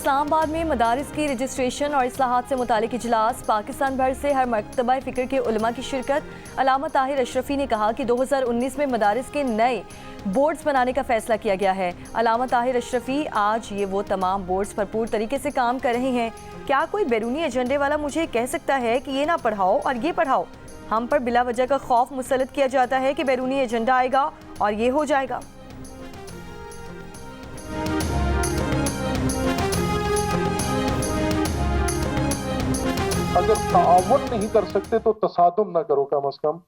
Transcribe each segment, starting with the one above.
इस्लामाबाद में मदारिस की रजिस्ट्रेशन और इस्लाहात से मुतालिक इजलास, पाकिस्तान भर से हर मकतबा फ़िक्र के उलमा की शिरकत। अल्लामा ताहिर अशरफी ने कहा कि 2019 में मदारिस के नए बोर्ड्स बनाने का फैसला किया गया है। अल्लामा ताहिर अशरफी आज वो तमाम बोर्ड्स भरपूर तरीके से काम कर रहे हैं। क्या कोई बैरूनी एजेंडे वाला मुझे कह सकता है कि ये ना पढ़ाओ और ये पढ़ाओ? हम पर बिला वजह का खौफ मुसलत किया जाता है कि बैरूनी एजेंडा आएगा और ये हो जाएगा। अगर ताअवुन नहीं कर सकते तो तसादुम ना करो कम अज कम।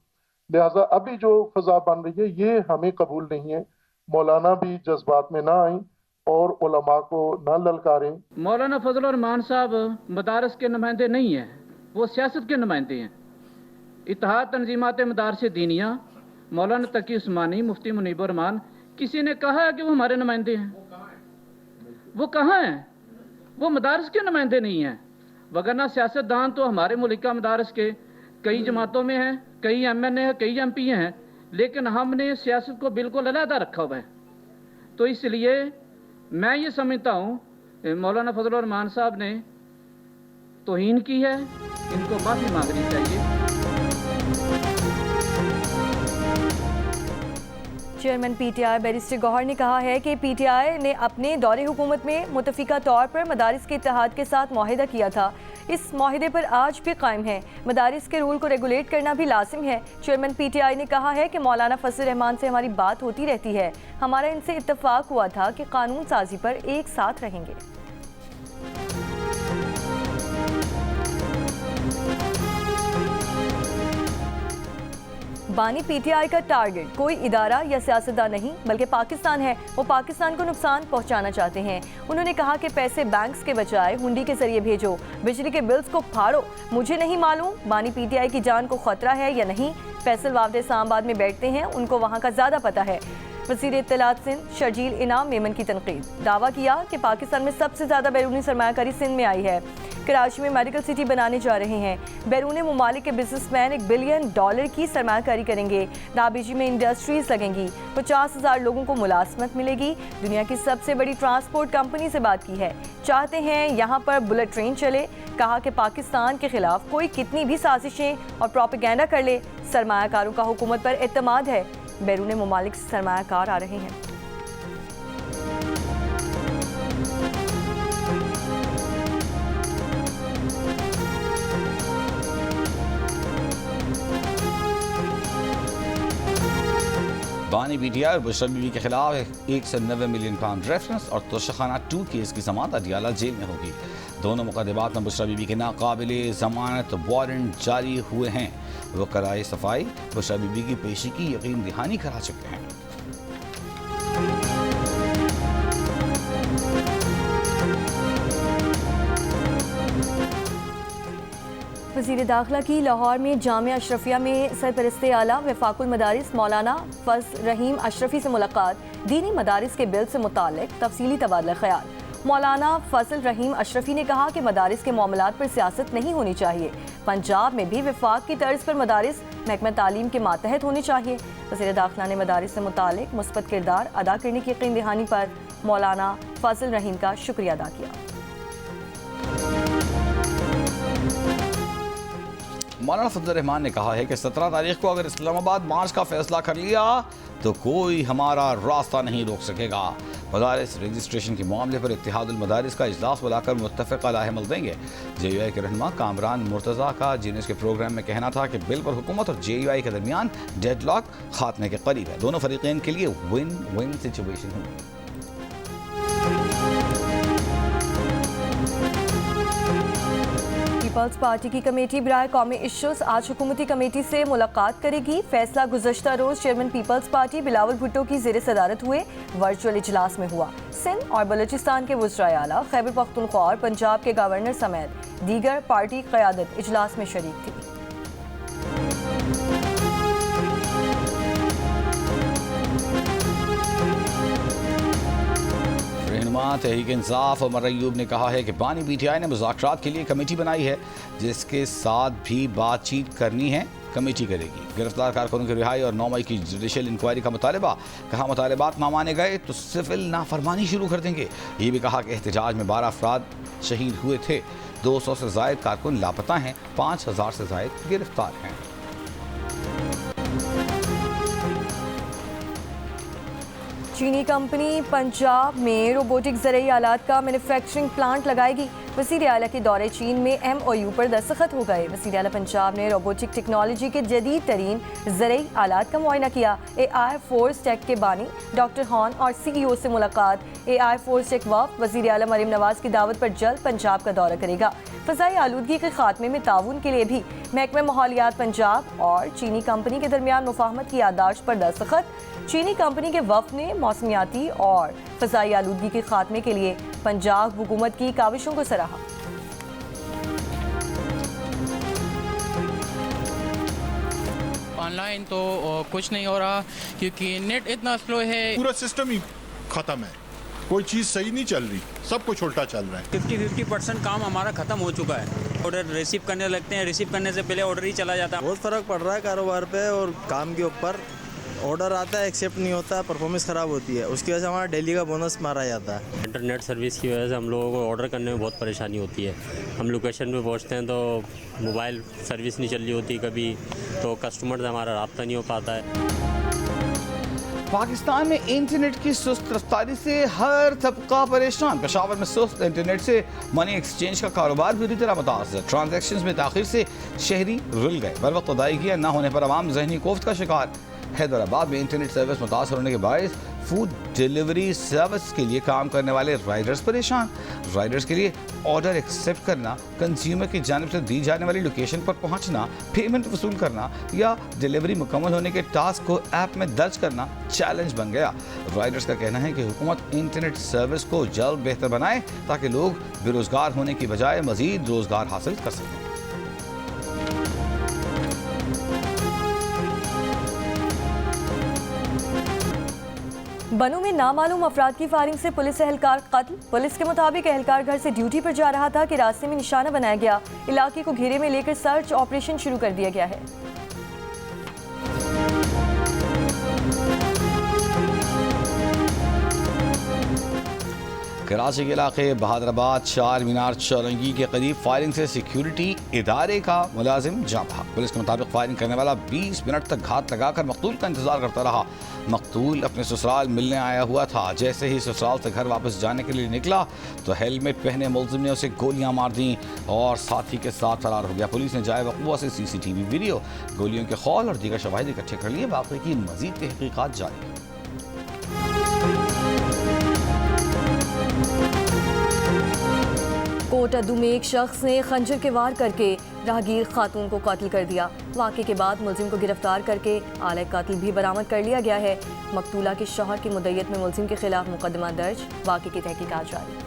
लिहाजा अभी जो फजा बन रही है ये हमें कबूल नहीं है। मौलाना भी जज्बात में ना आए और उलमा को ना ललकारें। मौलाना फजल रहमान साहब मदारस के नुमाइंदे नहीं हैं, वो सियासत के नुमाइंदे हैं। इत्तेहाद तंजीमात मदारस दीनिया, मौलाना तकी उस्मानी, मुफ्ती मुनीबुर रहमान, किसी ने कहा है कि वो हमारे नुमाइंदे हैं? वो कहाँ हैं? वो मदारस के नुमाइंदे नहीं हैं। वगरना सियासतदान तो हमारे मुल्क मदारस के कई जमातों में हैं, कई MNA हैं, कई MP हैं, लेकिन हमने सियासत को बिल्कुल अलहदा रखा हुआ है। तो इसलिए मैं ये समझता हूँ मौलाना फजल रहमान साहब ने तौहीन की है, इनको माफ़ी मांगनी चाहिए। चेयरमैन PTI बैरिस्टर गौहर ने कहा है कि PTI ने अपने दौरे हुकूमत में मुतफ़िका तौर पर मदारिस के इत्तेहाद के साथ मुआहिदा किया था। इस मुआहिदे पर आज भी कायम है। मदारिस के रूल को रेगुलेट करना भी लाजिम है। चेयरमैन PTI ने कहा है कि मौलाना फजल रहमान से हमारी बात होती रहती है। हमारा इनसे इत्तफाक हुआ था कि कानून साजी पर एक साथ रहेंगे। बानी PTI का टारगेट कोई इदारा या सियासतदान नहीं बल्कि पाकिस्तान है। वो पाकिस्तान को नुकसान पहुंचाना चाहते हैं। उन्होंने कहा कि पैसे बैंक्स के बजाय हुंडी के जरिए भेजो, बिजली के बिल्स को फाड़ो। मुझे नहीं मालूम बानी PTI की जान को खतरा है या नहीं। फैसल वावदे इस्लामाबाद में बैठते हैं, उनको वहाँ का ज़्यादा पता है। वज़ीर इत्तलात सिंध शर्जील इनाम मेमन की तनकीद। दावा किया कि पाकिस्तान में सबसे ज़्यादा बैरूनी सरमायाकारी सिंध में आई है। कराची में मेडिकल सिटी बनाने जा रहे हैं। बैरूनी ममालिक के बिजनेसमैन $1 बिलियन की सरमायाकारी करेंगे। दाबीजी में इंडस्ट्रीज लगेंगी, 50,000 लोगों को मुलाजमत मिलेगी। दुनिया की सबसे बड़ी ट्रांसपोर्ट कंपनी से बात की है, चाहते हैं यहाँ पर बुलेट ट्रेन चले। कहा कि पाकिस्तान के खिलाफ कोई कितनी भी साजिशें और प्रोपेगेंडा कर ले, सरमायाकारों का हुकूमत पर एतमाद है। बैरूनी ममालिक से सरमायाकार आ रहे हैं। बानी PTI और बुशरा बीबी के खिलाफ 190 मिलियन पाउंड रेफरेंस और तोशाखाना 2 केस की समाअत अडियाला जेल में होगी। दोनों मुकदमात में बुशरा बीबी के नाकाबिले जमानत वारंट जारी हुए हैं। वो कराए सफाई बुशरा बीबी की पेशी की यकीन दहानी करा चुके हैं। वज़ीर दाखिला की लाहौर में जामिया अशरफिया में सरपरस्ते आला वफाकुल मदारिस मौलाना फजल रहीम अशरफी से मुलाकात। दीनी मदारिस के बिल से मुताल्लिक तफसीली तबादला ख्याल। मौलाना फजल रहीम अशरफी ने कहा कि मदारिस के मामलात पर सियासत नहीं होनी चाहिए। पंजाब में भी वफाक की तर्ज पर मदारिस महकमा तालीम के मातहत होने चाहिए। वज़ीर दाखिला ने मदारिस से मुताल्लिक मुस्बत किरदार अदा करने की यकीन दहानी पर मौलाना फजल रहीम का शुक्रिया अदा किया। मौलाना फजल रहमान ने कहा है कि 17 तारीख को अगर इस्लामाबाद मार्च का फैसला कर लिया तो कोई हमारा रास्ता नहीं रोक सकेगा। मदारिस रजिस्ट्रेशन के मामले पर इत्तेहादुल मदारिस का इजलास बुलाकर मुत्तफ़िक़ा राहमल देंगे। JUI के रहनुमा कामरान मुर्तज़ा का जीनेस के प्रोग्राम में कहना था कि बिल पर हुकूमत और JUI के दरमियान डेडलॉक खात्मे के करीब है। दोनों फरीक़ैन के लिए विन विन सिचुएशन हुई। पीपल्स पार्टी की कमेटी बराए कौमी इश्यूज़ आज हुकूमती कमेटी से मुलाकात करेगी। फैसला गुज़श्ता रोज़ चेयरमैन पीपल्स पार्टी बिलावल भुट्टो की ज़ेर सदारत हुए वर्चुअल इजलास में हुआ। सिंध और बलूचिस्तान के वज़राए आला, खैबर पख्तूनख्वा और पंजाब के गवर्नर समेत दीगर पार्टी क़यादत इजलास में शरीक थी। तहरीक इंसाफ उमर अयूब ने कहा है कि बानी PTI ने मुज़ाकरात के लिए कमेटी बनाई है जिसके साथ भी बातचीत करनी है। कमेटी करेगी। गिरफ्तार कारकुनों की रिहाई और 9 मई की जुडिशियल इंक्वायरी का मुतालबा। कहा मुतालबात ना माने गए तो सिविल नाफरमानी शुरू कर देंगे। ये भी कहा कि एहतजाज में 12 अफराद शहीद हुए थे, 200 से जायद कारकुन लापता हैं, 5000 से जायद गिरफ्तार हैं। चीनी कंपनी पंजाब में रोबोटिक ज़रूरी आलात का मैन्युफैक्चरिंग प्लांट लगाएगी। वज़ीर आला के दौरे चीन में MOU पर दस्तखत हो गए। वज़ीर आला पंजाब ने रोबोटिक टेक्नोलॉजी के जदीद तरीन ज़रूरी आलात का मुआयना किया। AI फोर्स टेक के बानी डॉक्टर हॉन और CEO से मुलाकात। AI फोर्स टेक वफ़द वज़ीर आला मरीम नवाज की दावत पर जल्द पंजाब का दौरा करेगा। फ़ज़ाई आलूदगी के खात्मे में ताउन के लिए भी महकमा माहौलियात पंजाब और चीनी कंपनी के दरमियान मुफाहमत की याददाश्त पर दस्तखत। चीनी कंपनी के वफ़द ने मौसमियाती और फ़ज़ाई आलूदगी के खात्मे के लिए पंजाब हुकूमत की काविशों को सराहा। ऑनलाइन तो कुछ नहीं हो रहा क्योंकि नेट इतना स्लो है, पूरा सिस्टम ही खत्म है, कोई चीज़ सही नहीं चल रही, सब कुछ उल्टा चल रहा है। 50% काम हमारा ख़त्म हो चुका है। ऑर्डर रिसीव करने लगते हैं, रिसीव करने से पहले ऑर्डर ही चला जाता है। बहुत फ़र्क पड़ रहा है कारोबार पे और काम के ऊपर। ऑर्डर आता है, एक्सेप्ट नहीं होता है, परफॉर्मेंस ख़राब होती है, उसकी वजह से हमारा डेली का बोनस मारा जाता है। इंटरनेट सर्विस की वजह से हम लोगों को ऑर्डर करने में बहुत परेशानी होती है। हम लोकेशन पे पहुंचते हैं तो मोबाइल सर्विस नहीं चल रही होती कभी, तो कस्टमर से हमारा रब्ता नहीं हो पाता है। पाकिस्तान में इंटरनेट की सुस्त रफ्तारी से हर तबका परेशान। पेशावर में सुस्त इंटरनेट से मनी एक्सचेंज का कारोबार बुरी तरह मुतासर। ट्रांजैक्शंस में ताखिर से शहरी रुल गए। बर वक्त अदायगियाँ न होने पर आवाम जहनी कोफ्त का शिकार। हैदराबाद में इंटरनेट सर्विस मुतासर होने के बायस फूड डिलीवरी सर्विस के लिए काम करने वाले राइडर्स परेशान। राइडर्स के लिए ऑर्डर एक्सेप्ट करना, कंज्यूमर की जानिब से दी जाने वाली लोकेशन पर पहुंचना, पेमेंट वसूल करना या डिलीवरी मुकम्मल होने के टास्क को ऐप में दर्ज करना चैलेंज बन गया। राइडर्स का कहना है कि हुकूमत इंटरनेट सर्विस को जल्द बेहतर बनाए ताकि लोग बेरोजगार होने की बजाय मजीद रोजगार हासिल कर सकें। बनू में नामालूम अफराद की फायरिंग से पुलिस एहलकार कत्ल। पुलिस के मुताबिक एहलकार घर से ड्यूटी पर जा रहा था कि रास्ते में निशाना बनाया गया। इलाके को घेरे में लेकर सर्च ऑपरेशन शुरू कर दिया गया है। कराची के इलाके बहादराबाद चार मीनार चौरंगी के करीब फायरिंग से सिक्योरिटी इदारे का मुलाजिम जाँ बहा। पुलिस के मुताबिक फायरिंग करने वाला 20 मिनट तक घात लगाकर मकतूल का इंतजार करता रहा। मकतूल अपने ससुराल मिलने आया हुआ था। जैसे ही ससुराल से घर वापस जाने के लिए निकला तो हेलमेट पहने मुलजिम ने उसे गोलियां मार दी और साथी के साथ फरार हो गया। पुलिस ने जाए वक़्वा से CCTV वीडियो, गोलियों के खौल और दीगर शवाहिद इकट्ठे कर लिए। वाक़े की मज़ीद तहक़ीक़ात जारी है। कोटअद्दू में एक शख्स ने खंजर के वार करके राहगीर खातून को कातिल कर दिया। वाक़े के बाद मुलजिम को गिरफ्तार करके आले कातिल भी बरामद कर लिया गया है। मकतूला के शौहर की मुद्दत में मुलजिम के खिलाफ मुकदमा दर्ज। वाक़े की तहकीकात जारी।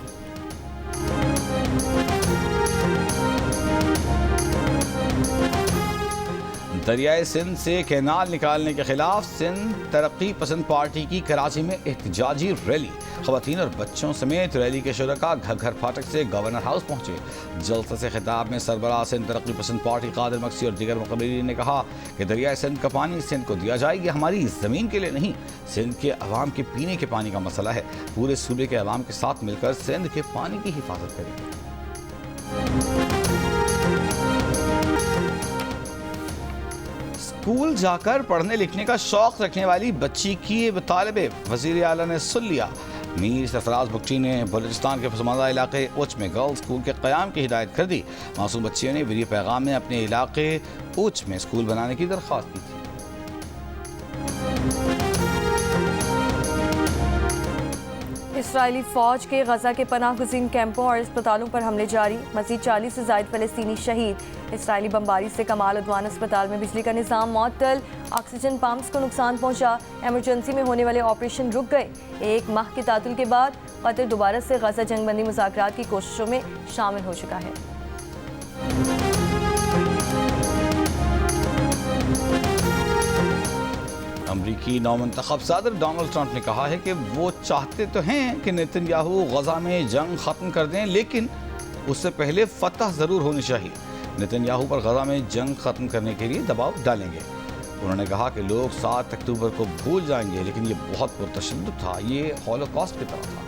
दरियाए सिंध से कैनाल निकालने के खिलाफ सिंध तरक्की पसंद पार्टी की कराची में एहतजाजी रैली। ख़वातीन और बच्चों समेत रैली के शुरका घग्घर फाटक से गवर्नर हाउस पहुंचे। जलसे से खिताब में सरबराह सिंध तरक्की पसंद पार्टी कादिर मक्सी और दीगर मुक़र्रीन ने कहा कि दरियाए सिंध का पानी सिंध को दिया जाए, ये हमारी ज़मीन के लिए नहीं, सिंध के अवाम के पीने के पानी का मसला है। पूरे सूबे के अवाम के साथ मिलकर सिंध के पानी की हिफाजत करेंगे। स्कूल जाकर पढ़ने लिखने का शौक रखने वाली बच्ची की मुतालबे वज़ीर आला ने सुन लिया। मीर सरफराज बुगटी ने बलूचिस्तान के पसमानदा इलाके उच में गर्ल्स स्कूल के क़याम की हिदायत कर दी। मासूम बच्चियों ने वीडियो पैगाम में अपने इलाके उच में स्कूल बनाने की दरख्वास्त की थी। इसराइली फ़ौज के गजा के पनाह गुज़ीन कैंपों और अस्पतालों पर हमले जारी। मज़ीद 40 से ज़ायद फ़लस्तीनी शहीद। इसराइली बमबारी से कमाल उद्वान अस्पताल में बिजली का निज़ाम मअतल। ऑक्सीजन पंप्स को नुकसान पहुंचा। एमरजेंसी में होने वाले ऑपरेशन रुक गए। 1 माह के तातुल के बाद कतर दोबारा से गजा जंगबंदी मुज़ाकरात की कोशिशों में शामिल हो चुका है। अमरीकी नौमंतखब सदर डोनाल्ड ट्रंप ने कहा है कि वो चाहते तो हैं कि नेतन्याहू गजा में जंग ख़त्म कर दें, लेकिन उससे पहले फतह ज़रूर होनी चाहिए। नेतन्याहू पर गजा में जंग खत्म करने के लिए दबाव डालेंगे। उन्होंने कहा कि लोग 7 अक्टूबर को भूल जाएंगे, लेकिन ये बहुत पुरतशद्दुद था, ये हॉलोकॉस्ट की तरह था।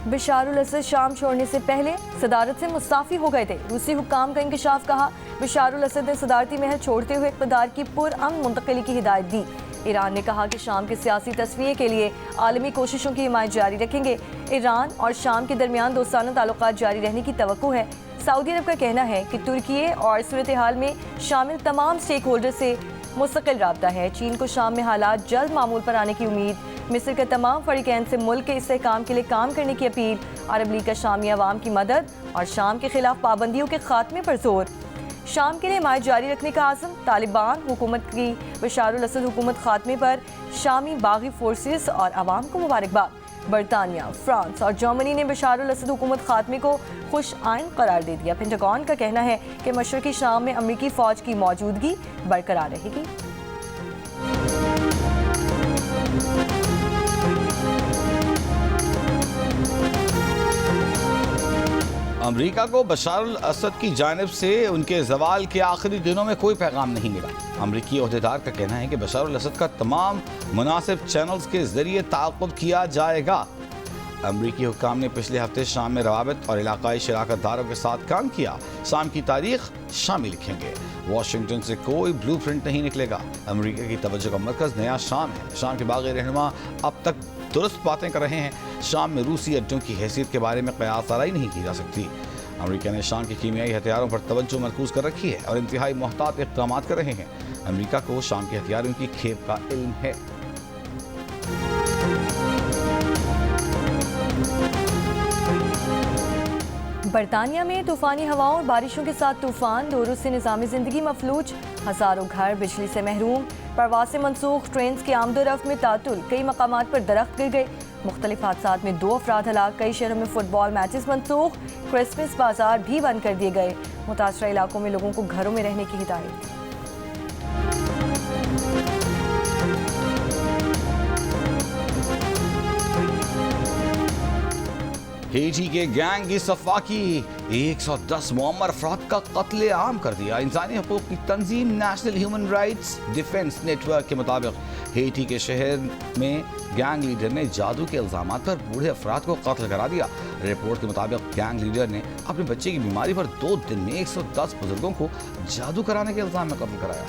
बशारुल असद शाम छोड़ने से पहले सदारत से मुस्ताफी हो गए थे। रूसी हुक्काम का इंकशाफ कहा। बशारुल असद ने सदारती महल छोड़ते हुए इक़्तिदार की पुरअमन मुंतकिली की हिदायत दी। ईरान ने कहा कि शाम के सियासी तस्वीर के लिए आलमी कोशिशों की हिमायत जारी रखेंगे। ईरान और शाम के दरमियान दोस्ताना ताल्लुकात जारी रहने की तवक्को है। सऊदी अरब का कहना है कि तुर्की और सूरत हाल में शामिल तमाम स्टेक होल्डर से मुस्तकिल राब्ता है। चीन को शाम में हालात जल्द मामूल पर आने की उम्मीद। मिस्र के तमाम फरीकैन से मुल्क के इस्तेहकाम के लिए काम करने की अपील। अरब लीग का शामी अवाम की मदद और शाम के खिलाफ पाबंदियों के खात्मे पर जोर। शाम के लिए हिमायत जारी रखने का आज़म। तालिबान हुकूमत की बशारुल असद हुकूमत खात्मे पर शामी बागी फोर्सेस और अवाम को मुबारकबाद। बरतानिया, फ्रांस और जर्मनी ने बशारुल असद हुकूमत खात्मे को खुश आइन करार दे दिया। पेंटागन का कहना है कि मशरकी शाम में अमरीकी फ़ौज की मौजूदगी बरकरार रहेगी। अमेरिका को बशारुल असद की जानिब से उनके जवाल के आखिरी दिनों में कोई पैगाम नहीं मिला। अमरीकी ओहदेदार का कहना है कि बशारुल असद का तमाम मुनासिब चैनल्स के जरिए ताक़ुब किया जाएगा। अमरीकी हुक्काम ने पिछले हफ्ते शाम में रवाबित और इलाकाई शराकतदारों के साथ काम किया। शाम की तारीख शामी लिखेंगे। वाशिंगटन से कोई ब्लू प्रिंट नहीं निकलेगा। अमरीका की तवज्जो का मरकज़ नया शाम है। शाम के बागी रहनुमा अब तक दुरुस्त बातें कर रहे हैं। शाम में रूसी अड्डों की हैसियत के बारे में क़यास आराई नहीं की जा सकती। अमरीका ने शाम के कीमियाई हथियारों पर तवज्जो मरकूज़ कर रखी है और इंतहाई मोहतात इक़दाम कर रहे हैं। अमरीका को शाम के हथियारों की खेप का इल्म है। बरतानिया में तूफानी हवाओं और बारिशों के साथ तूफान। 2 रोज़ से निज़ामी ज़िंदगी मफलूज। हज़ारों घर बिजली से महरूम। परवासें मनसूख। ट्रेन की आमदोरफ्त में तातुल। कई मकामात पर दरख्त गिर गए। मुख्तलिफ हादसात में 2 अफराद हलाक। कई शहरों में फुटबॉल मैचेस मनसूख। क्रिसमस बाजार भी बंद कर दिए गए। मुतासरा इलाकों में लोगों को घरों में रहने की हिदायत। हेटी के गैंग की सफाकी। 110 मुअम्मर अफराद का कत्ले आम कर दिया। इंसानी हकूक़ की तंजीम national human rights defence network के मुताबिक हेटी के शहर में गैंग लीडर ने जादू के इल्ज़ाम पर बूढ़े अफराद को कत्ल करा दिया। रिपोर्ट के मुताबिक गैंग लीडर ने अपने बच्चे की बीमारी पर 2 दिन में 110 बुजुर्गों को जादू कराने के इल्ज़ाम में कत्ल कराया।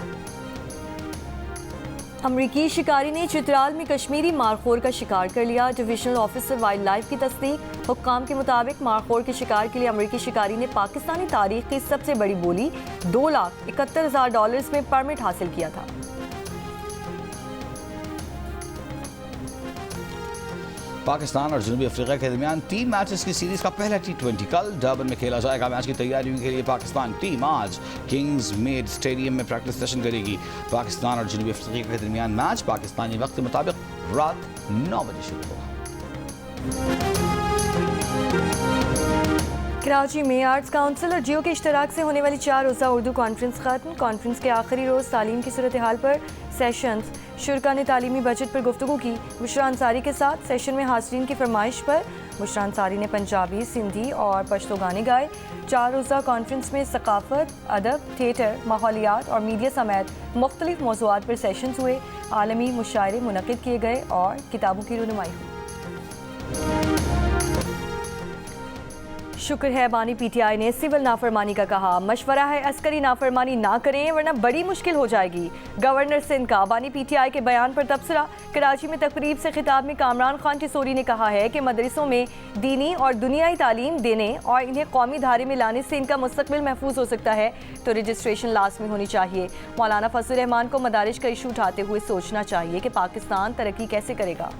अमरीकी शिकारी ने चित्राल में कश्मीरी मारखोर का शिकार कर लिया। डिविजनल ऑफिसर वाइल्ड लाइफ की तस्दीक। हुक्काम के मुताबिक मारखोर के शिकार के लिए अमरीकी शिकारी ने पाकिस्तानी तारीख की सबसे बड़ी बोली $2,71,000 में परमिट हासिल किया था। पाकिस्तान और जनूबी अफ्रीका के दरमियान 3 मैचेस की सीरीज का पहला T20 कल डरबन में खेला जाएगा। मैच की तैयारियों के लिए पाकिस्तान टीम आज किंग्स मेड स्टेडियम में प्रैक्टिस सेशन करेगी। पाकिस्तान और जनूबी अफ्रीका के दरमियान मैच पाकिस्तानी वक्त के मुताबिक रात 9 बजे शुरू होगा। कराची में आर्ट्स काउंसिल और जियो के इश्तराक से होने वाली 4 रोज़ा उर्दू कॉन्फ्रेंस खत्म। कॉन्फ्रेंस के आखिरी रोज़ तालीम की सूरत हाल पर सेशंस। शुरा ने तालीमी बजट पर गुफ्तगू की। बुशरा अंसारी के साथ सेशन में हाज़रीन की फरमाइश पर बुशरा अंसारी ने पंजाबी, सिंधी और पश्तो गाने गाए। 4 रोज़ा कॉन्फ्रेंस में सकाफ़त, अदब, थिएटर, माहौलियात और मीडिया समेत मुख्तलिफ मौज़ूआत पर सेशंस हुए। आलमी मुशायरे मुनक़िद किए गए और किताबों की रुनुमाई हुई। शुक्र है बानी पीटीआई ने सिविल नाफरमानी का कहा। मशवरा है अस्करी नाफरमानी ना करें वरना बड़ी मुश्किल हो जाएगी। गवर्नर सिंध का बानी पीटीआई के बयान पर तबसरा। कराची में तकरीब से खिताब में कामरान खान टिसोरी ने कहा है कि मदरसों में दीनी और दुनियाई तालीम देने और इन्हें कौमी धारे में लाने से इनका मुस्तकबिल महफूज हो सकता है, तो रजिस्ट्रेशन लाजमी होनी चाहिए। मौलाना फजलुर रहमान को मदारिज का इशू उठाते हुए सोचना चाहिए कि पाकिस्तान तरक्की कैसे करेगा।